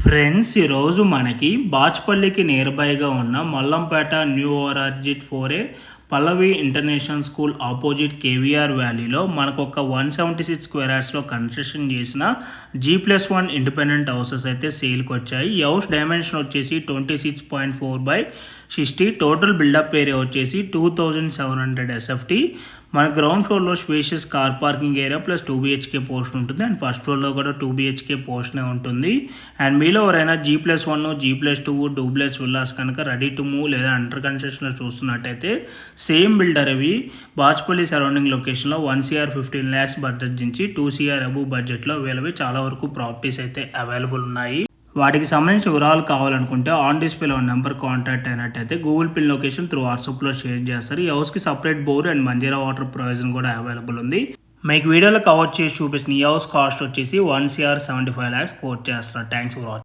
Friends ఈరోజు మనకి బాచ్పల్లికి near బైగా ఉన్న మల్లంపేట న్యూ ఓఆర్జిట్ 4A పల్లవి ఇంటర్నేషనల్ స్కూల్ ఆపోజిట్ కేవీఆర్ వ్యాలీలో మనకు ఒక 176 స్క్వేర్ యార్డ్స్లో కన్స్ట్రక్షన్ చేసిన G+1 ఇండిపెండెంట్ హౌసెస్ అయితే సేల్కి వచ్చాయి. ఈ హౌస్ డైమెన్షన్ వచ్చేసి 26.4/60, టోటల్ బిల్డప్ ఏరియా వచ్చేసి 2700 SFT. మన గ్రౌండ్ ఫ్లోర్లో spacious car parking area plus 2 BHK portion ఉంటుంది అండ్ ఫస్ట్ ఫ్లోర్లో కూడా 2 BHK పోర్షనే ఉంటుంది. అండ్ మీలో ఎవరైనా G+1 G+2 డూప్లెక్స్ విల్లాస్ కనుక రెడీ టు మూవ్ లేదా అండర్ కన్స్ట్రక్షన్లో చూస్తున్నట్టయితే సేమ్ బిల్డర్ అవి బాచ్పల్లి సరౌండింగ్ లొకేషన్లో 1 CR 15 lakhs బడ్జెట్ నుంచి 2 CR అబవ్ బడ్జెట్లో వీళ్ళవి చాలా వరకు ప్రాపర్టీస్ అయితే అవైలబుల్ ఉన్నాయి. వాటికి సంబంధించిన వివరాలు కావాలనుకుంటే ఆన్ డిస్ప్లేలో నెంబర్ కాంటాక్ట్ అయినట్టయితే గూగుల్ పిన్ లొకేషన్ త్రూ వాట్సాప్లో షేర్ చేస్తారు. ఈ హౌస్కి separate bore and Manjira water provision కూడా అవైలబుల్ ఉంది. మీకు వీడియోలో కవర్ చేసి చూపిస్తున్న ఈ హౌస్ కాస్ట్ వచ్చేసి 1 CR 75 lakhs కోట్ చేస్తారు. Thanks for watching.